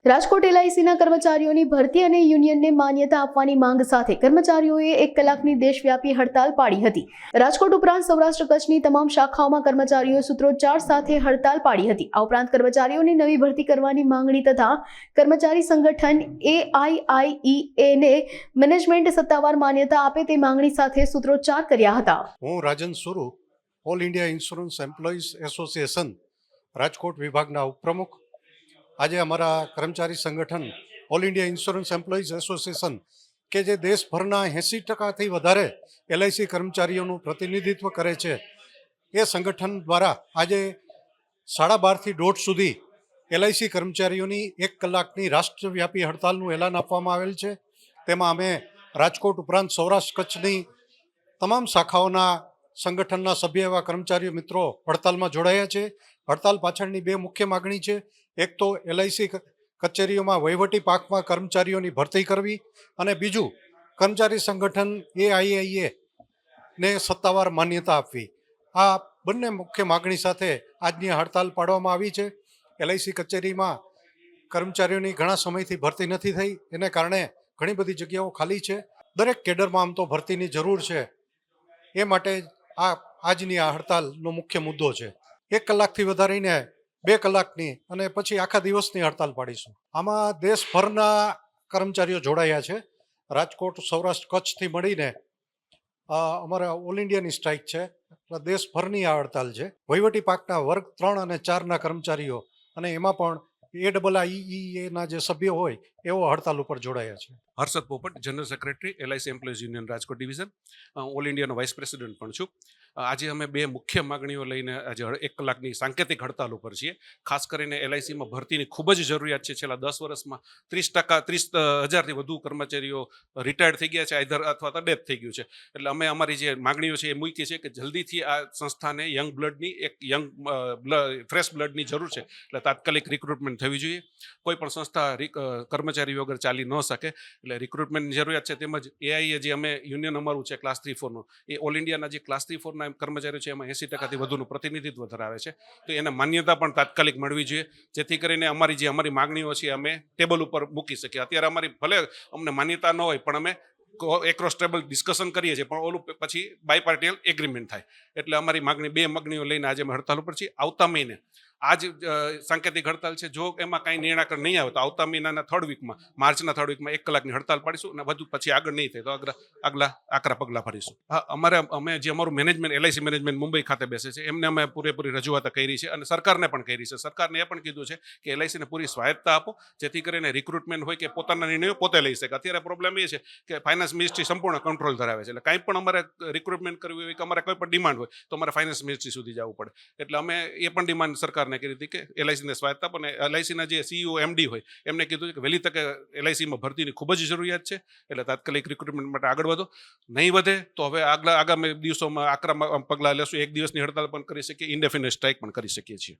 રાજકોટ એલઆઈસીના કર્મચારીઓની ભરતી અને યુનિયનને માન્યતા આપવાની માંગ સાથે કર્મચારીઓએ 1 કલાકની દેશવ્યાપી હડતાલ પાડી હતી। રાજકોટ ઉપરાંત સૌરાષ્ટ્ર કચ્છની તમામ શાખાઓમાં કર્મચારીઓએ સૂત્રોચ્ચાર સાથે હડતાલ પાડી હતી। આ ઉપરાંત કર્મચારીઓની નવી ભરતી કરવાની માંગણી તથા કર્મચારી સંગઠન AIIEA ને મેનેજમેન્ટ સત્તાવાર માન્યતા આપે તે માંગણી સાથે સૂત્રોચ્ચાર કર્યા હતા। હું Rajan Suru, all India insurance employees association Rajkot વિભાગના ઉપપ્રમુખ। આજે અમારા કર્મચારી સંગઠન all India insurance employees association કે જે દેશભરના 80% વધારે LIC કર્મચારીઓનું પ્રતિનિધિત્વ કરે છે, એ સંગઠન દ્વારા આજે 12:30 થી 1:30 સુધી LIC કર્મચારીઓની 1 કલાકની રાષ્ટ્રવ્યાપી હડતાલનું એલાન આપવામાં આવેલ છે। તેમાં અમે રાજકોટ ઉપરાંત સૌરાષ્ટ્ર કચ્છની તમામ શાખાઓના સંગઠનના સભ્ય એવા કર્મચારીઓ મિત્રો હડતાલમાં જોડાયા છે। હડતાલ પાછળની 2 મુખ્ય માગણી છે। એક તો LIC કચેરીઓમાં વહીવટી પાંખમાં કર્મચારીઓની ભરતી કરવી અને બીજું કર્મચારી સંગઠન AIIA ને સત્તાવાર માન્યતા આપવી। આ બંને મુખ્ય માગણી સાથે આજની હડતાલ પાડવામાં આવી છે। LIC કચેરીમાં કર્મચારીઓની ઘણા સમયથી ભરતી નથી થઈ, એને કારણે ઘણી બધી જગ્યાઓ ખાલી છે। દરેક કેડરમાં આમ તો ભરતીની જરૂર છે, એ માટે આજની આ હડતાલનો મુખ્ય મુદ્દો છે। 1 કલાકથી વધારીને 2 કલાકની અને પછી આખા દિવસની હડતાલ પાડીશું। આમાં દેશભરના કર્મચારીઓ જોડાયા છે। રાજકોટ, સૌરાષ્ટ્ર, કચ્છથી મળીને અમારા ઓલ ઇન્ડિયાની સ્ટ્રાઇક છે, દેશભરની આ હડતાલ છે। વહીવટી પાંખના વર્ગ 3 અને 4ના કર્મચારીઓ અને એમાં પણ AIIEA જે સભ્યો હોય એવો હડતાલ ઉપર જોડાયા છે। Harshad Popat, general secretary LIC employees union Rajkot division, all ઇન્ડિયાનો વાઇસ પ્રેસિડેન્ટ પણ છું। આજે અમે 2 મુખ્ય માગણીઓ લઈને આજે 1 કલાકની સાંકેતિક હડતાલ ઉપર છીએ। ખાસ કરીને LICમાં ભરતીની ખૂબ જ જરૂરિયાત છે। છેલ્લા 10 વર્ષમાં 30,000થી વધુ કર્મચારીઓ રિટાયર્ડ થઈ ગયા છે, આઈધર અથવા તો ડેથ થઈ ગયું છે। એટલે અમે અમારી જે માગણીઓ છે એ મૂકી છે કે જલ્દીથી આ સંસ્થાને ફ્રેશ બ્લડની જરૂર છે, એટલે તાત્કાલિક રિક્રુટમેન્ટ થવી જોઈએ। કોઈ પણ સંસ્થા કર્મચારી વગર ચાલી ન શકે, એટલે રિક્રુટમેન્ટની જરૂરિયાત છે। તેમજ AIA જે અમે યુનિયન અમારું છે ક્લાસ 3-4નું, એ ઓલ ઇન્ડિયાના જે ક્લાસ 3-4ના કર્મચારીઓ છે એમાં 80%થી વધુનું પ્રતિનિધિત્વ ધરાવે છે, તો એને માન્યતા પણ તાત્કાલિક મળવી જોઈએ, જેથી કરીને અમારી માગણીઓ છે અમે ટેબલ ઉપર મૂકી શકીએ। અત્યારે અમારી ભલે અમને માન્યતા ન હોય પણ અમે એક્રોસ ટેબલ ડિસ્કશન કરીએ છીએ, પણ ઓલું પછી બાયપાર્ટિયલ એગ્રીમેન્ટ થાય। એટલે અમારી 2 માગણીઓ લઈને આજે અમે હડતાલ ઉપર છીએ। આવતા મહિને આજ સાંકેતિક હડતાલ છે, જો એમાં કાંઈ નિર્ણય નહીં આવે તો આવતા મહિનાના 3rd વીકમાં, માર્ચના 3rd વીકમાં 1 કલાકની હડતાલ પાડીશું અને વધુ પછી આગળ નહીં થાય તો આગલા આકરા પગલાં ભરીશું। હા, અમે જે અમારું મેનેજમેન્ટ LIC મેનેજમેન્ટ મુંબઈ ખાતે બેસે છે, એમને અમે પૂરેપૂરી રજૂઆત કરી છે અને સરકારને પણ કરી છે। સરકારને એ પણ કીધું છે કે LICને પૂરી સ્વાયત્તા આપો, જેથી કરીને રિક્રુટમેન્ટ હોય કે પોતાના નિર્ણયો પોતે લઈ શકે। અત્યારે પ્રોબ્લેમ એ છે કે ફાઇનાન્સ મિનિસ્ટ્રી સંપૂર્ણ કંટ્રોલ ધરાવે છે, એટલે કાંઈ પણ અમારે રિક્રુટમેન્ટ કરવી હોય કે અમારે કોઈ પણ ડિમાન્ડ હોય તો અમારે ફાઇનાન્સ મિનિસ્ટ્રી સુધી જવું પડે। એટલે અમે એ પણ ડિમાન્ડ સરકારને કરી હતી કે LICને સ્વાયત્તા આપો, અને LICના જે CEO MD હોય એમને કીધું કે વહેલી તકે LICમાં ભરતીની ખૂબ જ જરૂરિયાત છે, એટલે તાત્કાલિક રિક્રુટમેન્ટ માટે આગળ વધો। નહીં વધે તો હવે આગામી દિવસોમાં આકરા પગલાં લેશું। 1 દિવસની હડતાલ પણ કરી શકીએ, ઇન્ડેફિનિટ સ્ટ્રાઇક પણ કરી શકીએ છીએ।